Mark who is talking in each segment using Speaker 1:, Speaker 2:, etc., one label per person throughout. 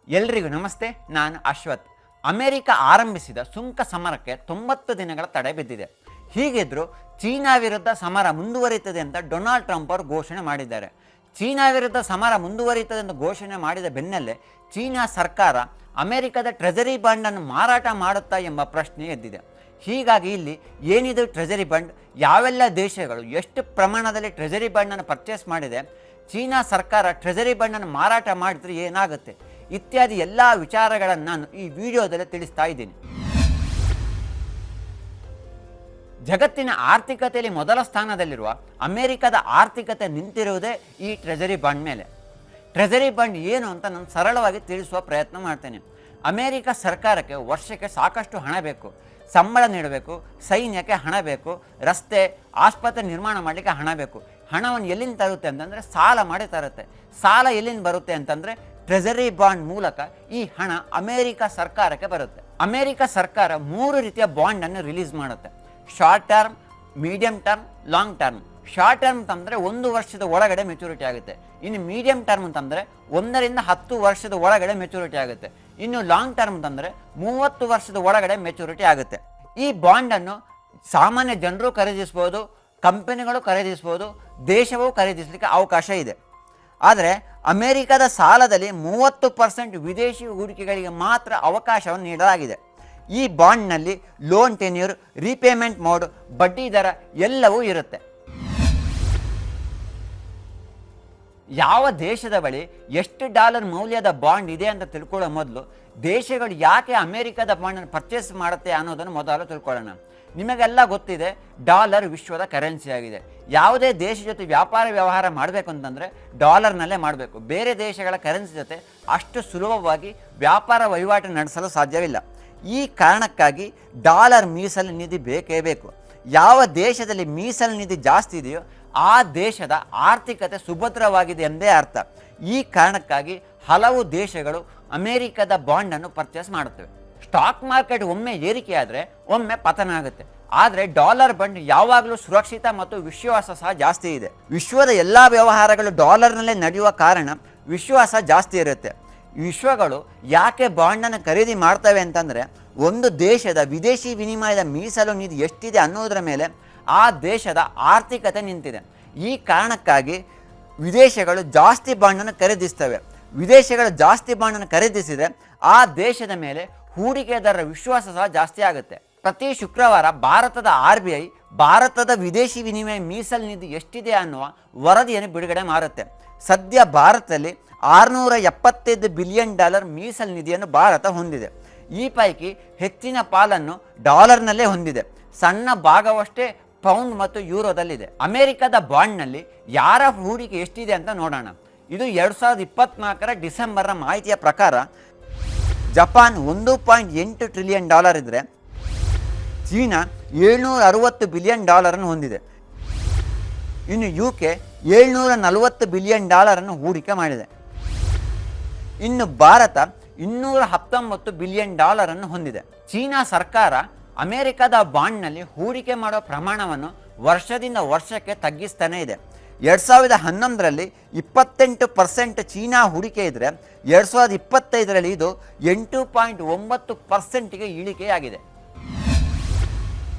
Speaker 1: ಎಲ್ರಿಗೂ ನಮಸ್ತೆ. ನಾನು ಅಶ್ವಥ್. ಅಮೆರಿಕ ಆರಂಭಿಸಿದ ಸುಂಕ ಸಮರಕ್ಕೆ 90 ದಿನಗಳ ತಡೆ ಬಿದ್ದಿದೆ. ಹೀಗಿದ್ರೂ ಚೀನಾ ವಿರುದ್ಧ ಸಮರ ಮುಂದುವರಿಯುತ್ತದೆ ಅಂತ ಡೊನಾಲ್ಡ್ ಟ್ರಂಪ್ ಅವರು ಘೋಷಣೆ ಮಾಡಿದ್ದಾರೆ. ಚೀನಾ ವಿರುದ್ಧ ಸಮರ ಮುಂದುವರಿಯುತ್ತದೆ ಎಂದು ಘೋಷಣೆ ಮಾಡಿದ ಬೆನ್ನಲ್ಲೇ ಚೀನಾ ಸರ್ಕಾರ ಅಮೆರಿಕದ ಟ್ರೆಜರಿ ಬಾಂಡನ್ನು ಮಾರಾಟ ಮಾಡುತ್ತಾ ಎಂಬ ಪ್ರಶ್ನೆ ಎದ್ದಿದೆ. ಹೀಗಾಗಿ ಇಲ್ಲಿ ಏನಿದು ಟ್ರೆಜರಿ ಬಾಂಡ್, ಯಾವೆಲ್ಲ ದೇಶಗಳು ಎಷ್ಟು ಪ್ರಮಾಣದಲ್ಲಿ ಟ್ರೆಜರಿ ಬಾಂಡನ್ನು ಪರ್ಚೇಸ್ ಮಾಡಿದೆ, ಚೀನಾ ಸರ್ಕಾರ ಟ್ರೆಜರಿ ಬಾಂಡನ್ನು ಮಾರಾಟ ಮಾಡಿದರೆ ಏನಾಗುತ್ತೆ ಇತ್ಯಾದಿ ಎಲ್ಲ ವಿಚಾರಗಳನ್ನು ನಾನು ಈ ವಿಡಿಯೋದಲ್ಲಿ ತಿಳಿಸ್ತಾ ಇದ್ದೀನಿ. ಜಗತ್ತಿನ ಆರ್ಥಿಕತೆಯಲ್ಲಿ ಮೊದಲ ಸ್ಥಾನದಲ್ಲಿರುವ ಅಮೆರಿಕದ ಆರ್ಥಿಕತೆ ನಿಂತಿರುವುದೇ ಈ ಟ್ರೆಜರಿ ಬಾಂಡ್ ಮೇಲೆ. ಟ್ರೆಜರಿ ಬಾಂಡ್ ಏನು ಅಂತ ನಾನು ಸರಳವಾಗಿ ತಿಳಿಸುವ ಪ್ರಯತ್ನ ಮಾಡ್ತೇನೆ. ಅಮೆರಿಕ ಸರ್ಕಾರಕ್ಕೆ ವರ್ಷಕ್ಕೆ ಸಾಕಷ್ಟು ಹಣ ಬೇಕು, ಸಂಬಳ ನೀಡಬೇಕು, ಸೈನ್ಯಕ್ಕೆ ಹಣ ಬೇಕು, ರಸ್ತೆ ಆಸ್ಪತ್ರೆ ನಿರ್ಮಾಣ ಮಾಡಲಿಕ್ಕೆ ಹಣ ಬೇಕು. ಹಣವನ್ನು ಎಲ್ಲಿಂದ ತರುತ್ತೆ ಅಂತಂದರೆ ಸಾಲ ಮಾಡಿ ತರುತ್ತೆ. ಸಾಲ ಎಲ್ಲಿಂದ ಬರುತ್ತೆ ಅಂತಂದರೆ ಟ್ರೆಜರಿ ಬಾಂಡ್ ಮೂಲಕ ಈ ಹಣ ಅಮೆರಿಕ ಸರ್ಕಾರಕ್ಕೆ ಬರುತ್ತೆ. ಅಮೆರಿಕ ಸರ್ಕಾರ 3 ರೀತಿಯ ಬಾಂಡನ್ನು ರಿಲೀಸ್ ಮಾಡುತ್ತೆ: short term, medium term, long term. Short term ಅಂತಂದರೆ 1 ವರ್ಷದ ಒಳಗಡೆ ಮೆಚುರಿಟಿ ಆಗುತ್ತೆ. ಇನ್ನು ಮೀಡಿಯಂ ಟರ್ಮ್ ಅಂತಂದರೆ 1 ರಿಂದ 10 ವರ್ಷದ ಒಳಗಡೆ ಮೆಚುರಿಟಿ ಆಗುತ್ತೆ. ಇನ್ನು ಲಾಂಗ್ ಟರ್ಮ್ ಅಂತಂದರೆ 30 ವರ್ಷದ ಒಳಗಡೆ ಮೆಚುರಿಟಿ ಆಗುತ್ತೆ. ಈ ಬಾಂಡನ್ನು ಸಾಮಾನ್ಯ ಜನರು ಖರೀದಿಸ್ಬೋದು, ಕಂಪನಿಗಳು ಖರೀದಿಸ್ಬೋದು, ದೇಶವೂ ಖರೀದಿಸಲಿಕ್ಕೆ ಅವಕಾಶ ಇದೆ. ಆದರೆ ಅಮೆರಿಕದ ಸಾಲದಲ್ಲಿ 30% ವಿದೇಶಿ ಹೂಡಿಕೆಗಳಿಗೆ ಮಾತ್ರ ಅವಕಾಶವನ್ನು ನೀಡಲಾಗಿದೆ. ಈ ಬಾಂಡ್ನಲ್ಲಿ ಲೋನ್ ಟೆನ್ಯೂರ್, ರೀಪೇಮೆಂಟ್ ಮೋಡ್, ಬಡ್ಡಿ ದರ ಎಲ್ಲವೂ ಇರುತ್ತೆ. ಯಾವ ದೇಶದ ಬಳಿ ಎಷ್ಟು ಡಾಲರ್ ಮೌಲ್ಯದ ಬಾಂಡ್ ಇದೆ ಅಂತ ತಿಳ್ಕೊಳ್ಳೋ ಮೊದಲು ದೇಶಗಳು ಯಾಕೆ ಅಮೆರಿಕದ ಬಾಂಡನ್ನು ಪರ್ಚೇಸ್ ಮಾಡುತ್ತೆ ಅನ್ನೋದನ್ನು ಮೊದಲು ತಿಳ್ಕೊಳ್ಳೋಣ. ನಿಮಗೆಲ್ಲ ಗೊತ್ತಿದೆ, ಡಾಲರ್ ವಿಶ್ವದ ಕರೆನ್ಸಿ ಆಗಿದೆ. ಯಾವುದೇ ದೇಶ ಜೊತೆ ವ್ಯಾಪಾರ ವ್ಯವಹಾರ ಮಾಡಬೇಕು ಅಂತಂದರೆ ಡಾಲರ್ನಲ್ಲೇ ಮಾಡಬೇಕು. ಬೇರೆ ದೇಶಗಳ ಕರೆನ್ಸಿ ಜೊತೆ ಅಷ್ಟು ಸುಲಭವಾಗಿ ವ್ಯಾಪಾರ ವಹಿವಾಟು ನಡೆಸಲು ಸಾಧ್ಯವಿಲ್ಲ. ಈ ಕಾರಣಕ್ಕಾಗಿ ಡಾಲರ್ ಮೀಸಲು ನಿಧಿ ಬೇಕೇ ಬೇಕು. ಯಾವ ದೇಶದಲ್ಲಿ ಮೀಸಲು ನಿಧಿ ಜಾಸ್ತಿ ಇದೆಯೋ ಆ ದೇಶದ ಆರ್ಥಿಕತೆ ಸುಭದ್ರವಾಗಿದೆ ಎಂದೇ ಅರ್ಥ. ಈ ಕಾರಣಕ್ಕಾಗಿ ಹಲವು ದೇಶಗಳು ಅಮೆರಿಕದ ಬಾಂಡನ್ನು ಪರ್ಚೇಸ್ ಮಾಡುತ್ತವೆ. ಸ್ಟಾಕ್ ಮಾರ್ಕೆಟ್ ಒಮ್ಮೆ ಏರಿಕೆ ಆದರೆ ಒಮ್ಮೆ ಪತನ ಆಗುತ್ತೆ. ಆದರೆ ಡಾಲರ್ ಬಾಂಡ್ ಯಾವಾಗಲೂ ಸುರಕ್ಷಿತ ಮತ್ತು ವಿಶ್ವಾಸ ಸಹ ಜಾಸ್ತಿ ಇದೆ. ವಿಶ್ವದ ಎಲ್ಲ ವ್ಯವಹಾರಗಳು ಡಾಲರ್ನಲ್ಲೇ ನಡೆಯುವ ಕಾರಣ ವಿಶ್ವಾಸ ಜಾಸ್ತಿ ಇರುತ್ತೆ. ವಿಶ್ವಗಳು ಯಾಕೆ ಬಾಂಡನ್ನು ಖರೀದಿ ಮಾಡ್ತವೆ ಅಂತಂದರೆ, ಒಂದು ದೇಶದ ವಿದೇಶಿ ವಿನಿಮಯದ ಮೀಸಲು ನಿಧಿ ಎಷ್ಟಿದೆ ಅನ್ನೋದರ ಮೇಲೆ ಆ ದೇಶದ ಆರ್ಥಿಕತೆ ನಿಂತಿದೆ. ಈ ಕಾರಣಕ್ಕಾಗಿ ವಿದೇಶಗಳು ಜಾಸ್ತಿ ಬಾಂಡನ್ನು ಖರೀದಿಸ್ತವೆ. ವಿದೇಶಗಳು ಜಾಸ್ತಿ ಬಾಂಡನ್ನು ಖರೀದಿಸಿದರೆ ಆ ದೇಶದ ಮೇಲೆ ಹೂಡಿಕೆದಾರರ ವಿಶ್ವಾಸ ಸಹ ಜಾಸ್ತಿ ಆಗುತ್ತೆ. ಪ್ರತಿ ಶುಕ್ರವಾರ ಭಾರತದ RBI ಭಾರತದ ವಿದೇಶಿ ವಿನಿಮಯ ಮೀಸಲು ನಿಧಿ ಎಷ್ಟಿದೆ ಅನ್ನುವ ವರದಿಯನ್ನು ಬಿಡುಗಡೆ ಮಾಡುತ್ತೆ. ಸದ್ಯ ಭಾರತದಲ್ಲಿ $675 ಬಿಲಿಯನ್ ಮೀಸಲು ನಿಧಿಯನ್ನು ಭಾರತ ಹೊಂದಿದೆ. ಈ ಪೈಕಿ ಹೆಚ್ಚಿನ ಪಾಲನ್ನು ಡಾಲರ್ನಲ್ಲೇ ಹೊಂದಿದೆ. ಸಣ್ಣ ಭಾಗವಷ್ಟೇ ಪೌಂಡ್ ಮತ್ತು ಯೂರೋದಲ್ಲಿದೆ. ಅಮೆರಿಕದ ಬಾಂಡ್ನಲ್ಲಿ ಯಾರ ಹೂಡಿಕೆ ಎಷ್ಟಿದೆ ಅಂತ ನೋಡೋಣ. ಇದು 2024 ಡಿಸೆಂಬರ್ನ ಮಾಹಿತಿಯ ಪ್ರಕಾರ ಜಪಾನ್ $1.8 ಟ್ರಿಲಿಯನ್ ಇದ್ದರೆ ಚೀನಾ $760 ಬಿಲಿಯನ್ ಹೊಂದಿದೆ. ಇನ್ನು UK $740 ಬಿಲಿಯನ್ ಹೂಡಿಕೆ ಮಾಡಿದೆ. ಇನ್ನು ಭಾರತ $219 ಬಿಲಿಯನ್ ಹೊಂದಿದೆ. ಚೀನಾ ಸರ್ಕಾರ ಅಮೆರಿಕದ ಬಾಂಡ್ನಲ್ಲಿ ಹೂಡಿಕೆ ಮಾಡೋ ಪ್ರಮಾಣವನ್ನು ವರ್ಷದಿಂದ ವರ್ಷಕ್ಕೆ ತಗ್ಗಿಸ್ತಾನೇ ಇದೆ. 2011ರಲ್ಲಿ 28% ಚೀನಾ ಹೂಡಿಕೆ ಇದ್ದರೆ 2025ರಲ್ಲಿ ಇದು 8.9%ಗೆ ಇಳಿಕೆಯಾಗಿದೆ.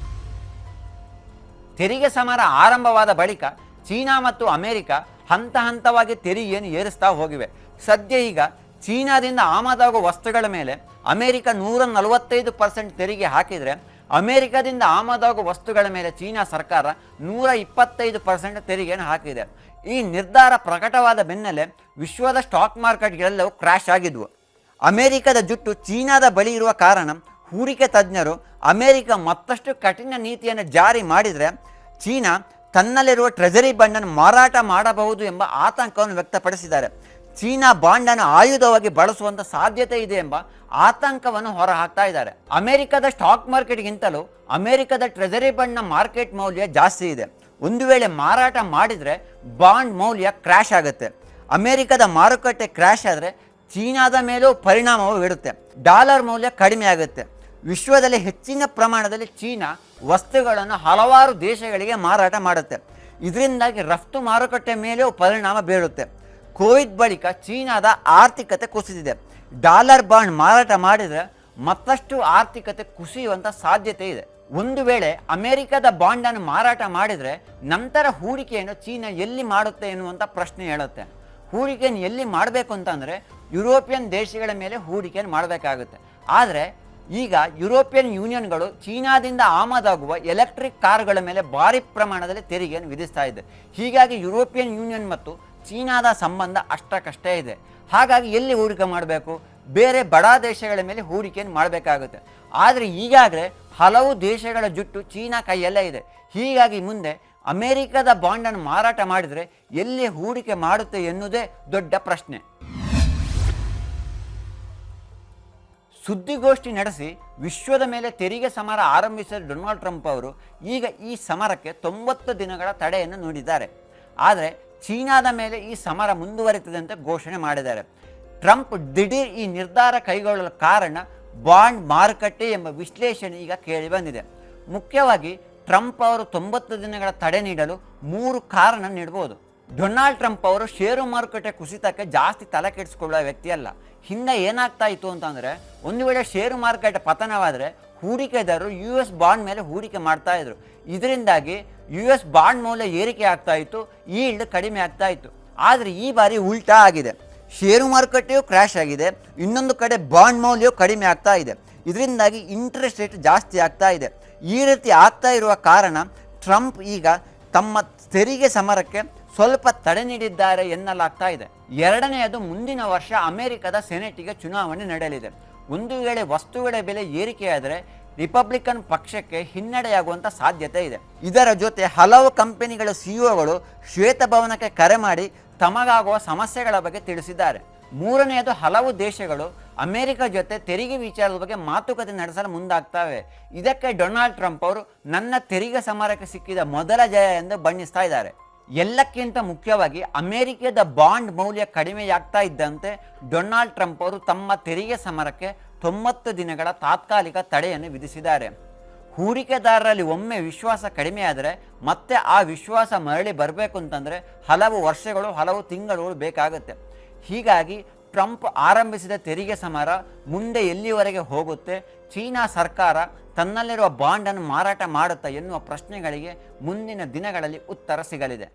Speaker 1: ತೆರಿಗೆ ಸಮರ ಆರಂಭವಾದ ಬಳಿಕ ಚೀನಾ ಮತ್ತು ಅಮೆರಿಕ ಹಂತ ಹಂತವಾಗಿ ತೆರಿಗೆಯನ್ನು ಏರಿಸ್ತಾ ಹೋಗಿವೆ. ಸದ್ಯ ಈಗ ಚೀನಾದಿಂದ ಆಮದಾಗುವ ವಸ್ತುಗಳ ಮೇಲೆ ಅಮೆರಿಕ 145% ತೆರಿಗೆ ಹಾಕಿದರೆ, ಅಮೆರಿಕದಿಂದ ಆಮದಾಗುವ ವಸ್ತುಗಳ ಮೇಲೆ ಚೀನಾ ಸರ್ಕಾರ 125% ತೆರಿಗೆಯನ್ನು ಹಾಕಿದೆ. ಈ ನಿರ್ಧಾರ ಪ್ರಕಟವಾದ ಬೆನ್ನಲ್ಲೇ ವಿಶ್ವದ ಸ್ಟಾಕ್ ಮಾರ್ಕೆಟ್ಗಳೆಲ್ಲವೂ ಕ್ರ್ಯಾಶ್ ಆಗಿದ್ವು. ಅಮೆರಿಕದ ಜುಟ್ಟು ಚೀನಾದ ಬಳಿ ಇರುವ ಕಾರಣ ಹೂಡಿಕೆ ತಜ್ಞರು ಅಮೆರಿಕ ಮತ್ತಷ್ಟು ಕಠಿಣ ನೀತಿಯನ್ನು ಜಾರಿ ಮಾಡಿದರೆ ಚೀನಾ ತನ್ನಲ್ಲಿರುವ ಟ್ರೆಜರಿ ಬಾಂಡನ್ನು ಮಾರಾಟ ಮಾಡಬಹುದು ಎಂಬ ಆತಂಕವನ್ನು ವ್ಯಕ್ತಪಡಿಸಿದ್ದಾರೆ. ಚೀನಾ ಬಾಂಡನ್ನು ಆಯುಧವಾಗಿ ಬಳಸುವಂಥ ಸಾಧ್ಯತೆ ಇದೆ ಎಂಬ ಆತಂಕವನ್ನು ಹೊರಹಾಕ್ತಾ ಇದ್ದಾರೆ. ಅಮೆರಿಕದ ಸ್ಟಾಕ್ ಮಾರ್ಕೆಟ್ಗಿಂತಲೂ ಅಮೆರಿಕದ ಟ್ರೆಜರಿ ಬಾಂಡ್ನ ಮಾರ್ಕೆಟ್ ಮೌಲ್ಯ ಜಾಸ್ತಿ ಇದೆ. ಒಂದು ವೇಳೆ ಮಾರಾಟ ಮಾಡಿದರೆ ಬಾಂಡ್ ಮೌಲ್ಯ ಕ್ರ್ಯಾಶ್ ಆಗುತ್ತೆ. ಅಮೆರಿಕದ ಮಾರುಕಟ್ಟೆ ಕ್ರ್ಯಾಶ್ ಆದರೆ ಚೀನಾದ ಮೇಲೂ ಪರಿಣಾಮವು ಬೀರುತ್ತೆ. ಡಾಲರ್ ಮೌಲ್ಯ ಕಡಿಮೆ ಆಗುತ್ತೆ. ವಿಶ್ವದಲ್ಲಿ ಹೆಚ್ಚಿನ ಪ್ರಮಾಣದಲ್ಲಿ ಚೀನಾ ವಸ್ತುಗಳನ್ನು ಹಲವಾರು ದೇಶಗಳಿಗೆ ಮಾರಾಟ ಮಾಡುತ್ತೆ. ಇದರಿಂದಾಗಿ ರಫ್ತು ಮಾರುಕಟ್ಟೆ ಮೇಲೂ ಪರಿಣಾಮ ಬೀರುತ್ತೆ. ಕೋವಿಡ್ ಬಳಿಕ ಚೀನಾದ ಆರ್ಥಿಕತೆ ಕುಸಿದಿದೆ. ಡಾಲರ್ ಬಾಂಡ್ ಮಾರಾಟ ಮಾಡಿದರೆ ಮತ್ತಷ್ಟು ಆರ್ಥಿಕತೆ ಕುಸಿಯುವಂಥ ಸಾಧ್ಯತೆ ಇದೆ. ಒಂದು ವೇಳೆ ಅಮೆರಿಕದ ಬಾಂಡನ್ನು ಮಾರಾಟ ಮಾಡಿದರೆ ನಂತರ ಹೂಡಿಕೆಯನ್ನು ಚೀನಾ ಎಲ್ಲಿ ಮಾಡುತ್ತೆ ಎನ್ನುವಂಥ ಪ್ರಶ್ನೆ ಹೇಳುತ್ತೆ. ಹೂಡಿಕೆಯನ್ನು ಎಲ್ಲಿ ಮಾಡಬೇಕು ಅಂತಂದರೆ ಯುರೋಪಿಯನ್ ದೇಶಗಳ ಮೇಲೆ ಹೂಡಿಕೆಯನ್ನು ಮಾಡಬೇಕಾಗುತ್ತೆ. ಆದರೆ ಈಗ ಯುರೋಪಿಯನ್ ಯೂನಿಯನ್ಗಳು ಚೀನಾದಿಂದ ಆಮದಾಗುವ ಎಲೆಕ್ಟ್ರಿಕ್ ಕಾರ್ಗಳ ಮೇಲೆ ಭಾರಿ ಪ್ರಮಾಣದಲ್ಲಿ ತೆರಿಗೆಯನ್ನು ವಿಧಿಸ್ತಾ ಇದೆ. ಹೀಗಾಗಿ ಯುರೋಪಿಯನ್ ಯೂನಿಯನ್ ಮತ್ತು ಚೀನಾದ ಸಂಬಂಧ ಅಷ್ಟಕ್ಕಷ್ಟೇ ಇದೆ. ಹಾಗಾಗಿ ಎಲ್ಲಿ ಹೂಡಿಕೆ ಮಾಡಬೇಕು? ಬೇರೆ ಬಡ ದೇಶಗಳ ಮೇಲೆ ಹೂಡಿಕೆಯನ್ನು ಮಾಡಬೇಕಾಗುತ್ತೆ. ಆದರೆ ಈಗಾಗಲೇ ಹಲವು ದೇಶಗಳ ಜುಟ್ಟು ಚೀನಾ ಕೈಯಲ್ಲೇ ಇದೆ. ಹೀಗಾಗಿ ಮುಂದೆ ಅಮೆರಿಕದ ಬಾಂಡನ್ನು ಮಾರಾಟ ಮಾಡಿದರೆ ಎಲ್ಲಿ ಹೂಡಿಕೆ ಮಾಡುತ್ತೆ ಎನ್ನುವುದೇ ದೊಡ್ಡ ಪ್ರಶ್ನೆ. ಸುದ್ದಿಗೋಷ್ಠಿ ನಡೆಸಿ ವಿಶ್ವದ ಮೇಲೆ ತೆರಿಗೆ ಸಮರ ಆರಂಭಿಸಿದ ಡೊನಾಲ್ಡ್ ಟ್ರಂಪ್ ಅವರು ಈಗ ಈ ಸಮರಕ್ಕೆ 90 ದಿನಗಳ ತಡೆಯನ್ನು ನೀಡಿದ್ದಾರೆ. ಆದರೆ ಚೀನಾದ ಮೇಲೆ ಈ ಸಮರ ಮುಂದುವರಿತದೆ ಅಂತ ಘೋಷಣೆ ಮಾಡಿದ್ದಾರೆ. ಟ್ರಂಪ್ ದಿಢೀರ್ ಈ ನಿರ್ಧಾರ ಕೈಗೊಳ್ಳಲು ಕಾರಣ ಬಾಂಡ್ ಮಾರುಕಟ್ಟೆ ಎಂಬ ವಿಶ್ಲೇಷಣೆ ಈಗ ಕೇಳಿಬಂದಿದೆ. ಮುಖ್ಯವಾಗಿ ಟ್ರಂಪ್ ಅವರು 90 ದಿನಗಳ ತಡೆ ನೀಡಲು 3 ಕಾರಣ ನೀಡಬಹುದು. ಡೊನಾಲ್ಡ್ ಟ್ರಂಪ್ ಅವರು ಷೇರು ಮಾರುಕಟ್ಟೆ ಕುಸಿತಕ್ಕೆ ಜಾಸ್ತಿ ತಲೆ ಕೆಡಿಸ್ಕೊಳ್ಳುವ ವ್ಯಕ್ತಿಯಲ್ಲ. ಹಿಂದೆ ಏನಾಗ್ತಾ ಇತ್ತು ಅಂತಂದರೆ, ಒಂದು ವೇಳೆ ಷೇರು ಮಾರುಕಟ್ಟೆ ಪತನವಾದರೆ ಹೂಡಿಕೆದಾರರು US ಬಾಂಡ್ ಮೇಲೆ ಹೂಡಿಕೆ ಮಾಡ್ತಾ ಇದ್ರು. ಇದರಿಂದಾಗಿ US ಬಾಂಡ್ ಮೌಲ್ಯ ಏರಿಕೆ ಆಗ್ತಾ ಇತ್ತು, ಈಲ್ಡ್ ಕಡಿಮೆ ಆಗ್ತಾ ಇತ್ತು. ಆದರೆ ಈ ಬಾರಿ ಉಲ್ಟಾ ಆಗಿದೆ. ಷೇರು ಮಾರುಕಟ್ಟೆಯೂ ಕ್ರ್ಯಾಶ್ ಆಗಿದೆ, ಇನ್ನೊಂದು ಕಡೆ ಬಾಂಡ್ ಮೌಲ್ಯವೂ ಕಡಿಮೆ ಆಗ್ತಾ ಇದೆ. ಇದರಿಂದಾಗಿ ಇಂಟ್ರೆಸ್ಟ್ ರೇಟ್ ಜಾಸ್ತಿ ಆಗ್ತಾ ಇದೆ. ಈ ರೀತಿ ಆಗ್ತಾ ಇರುವ ಕಾರಣ ಟ್ರಂಪ್ ಈಗ ತಮ್ಮ ತೆರಿಗೆ ಸಮರಕ್ಕೆ ಸ್ವಲ್ಪ ತಡೆ ನೀಡಿದ್ದಾರೆ ಎನ್ನಲಾಗ್ತಾ ಇದೆ. ಎರಡನೆಯದು, ಮುಂದಿನ ವರ್ಷ ಅಮೆರಿಕದ ಸೆನೆಟಿಗೆ ಚುನಾವಣೆ ನಡೆಯಲಿದೆ. ಒಂದು ವೇಳೆ ವಸ್ತುಗಳ ಬೆಲೆ ಏರಿಕೆಯಾದರೆ ರಿಪಬ್ಲಿಕನ್ ಪಕ್ಷಕ್ಕೆ ಹಿನ್ನಡೆಯಾಗುವಂಥ ಸಾಧ್ಯತೆ ಇದೆ. ಇದರ ಜೊತೆ ಹಲವು ಕಂಪನಿಗಳ ಸಿಇಒಗಳು ಶ್ವೇತಭವನಕ್ಕೆ ಕರೆ ಮಾಡಿ ತಮಗಾಗುವ ಸಮಸ್ಯೆಗಳ ಬಗ್ಗೆ ತಿಳಿಸಿದ್ದಾರೆ. ಮೂರನೆಯದು, ಹಲವು ದೇಶಗಳು ಅಮೆರಿಕ ಜೊತೆ ತೆರಿಗೆ ವಿಚಾರದ ಬಗ್ಗೆ ಮಾತುಕತೆ ನಡೆಸಲು ಮುಂದಾಗ್ತವೆ. ಇದಕ್ಕೆ ಡೊನಾಲ್ಡ್ ಟ್ರಂಪ್ ಅವರು ನನ್ನ ತೆರಿಗೆ ಸಮರಕ್ಕೆ ಸಿಕ್ಕಿದ ಮೊದಲ ಜಯ ಎಂದು ಬಣ್ಣಿಸ್ತಾ ಇದ್ದಾರೆ. ಎಲ್ಲಕ್ಕಿಂತ ಮುಖ್ಯವಾಗಿ ಅಮೆರಿಕದ ಬಾಂಡ್ ಮೌಲ್ಯ ಕಡಿಮೆಯಾಗ್ತಾ ಇದ್ದಂತೆ ಡೊನಾಲ್ಡ್ ಟ್ರಂಪ್ ಅವರು ತಮ್ಮ ತೆರಿಗೆ ಸಮರಕ್ಕೆ 90 ದಿನಗಳ ತಾತ್ಕಾಲಿಕ ತಡೆಯನ್ನು ವಿಧಿಸಿದ್ದಾರೆ. ಹೂಡಿಕೆದಾರರಲ್ಲಿ ಒಮ್ಮೆ ವಿಶ್ವಾಸ ಕಡಿಮೆಯಾದರೆ ಮತ್ತೆ ಆ ವಿಶ್ವಾಸ ಮರಳಿ ಬರಬೇಕು ಅಂತಂದರೆ ಹಲವು ವರ್ಷಗಳು, ಹಲವು ತಿಂಗಳುಗಳು ಬೇಕಾಗುತ್ತೆ. ಹೀಗಾಗಿ ಟ್ರಂಪ್ ಆರಂಭಿಸಿದ ತೆರಿಗೆ ಸಮರ ಮುಂದೆ ಎಲ್ಲಿವರೆಗೆ ಹೋಗುತ್ತೆ, ಚೀನಾ ಸರ್ಕಾರ ತನ್ನಲ್ಲಿರುವ ಬಾಂಡನ್ನು ಮಾರಾಟ ಮಾಡುತ್ತಾ ಎನ್ನುವ ಪ್ರಶ್ನೆಗಳಿಗೆ ಮುಂದಿನ ದಿನಗಳಲ್ಲಿ ಉತ್ತರ ಸಿಗಲಿದೆ.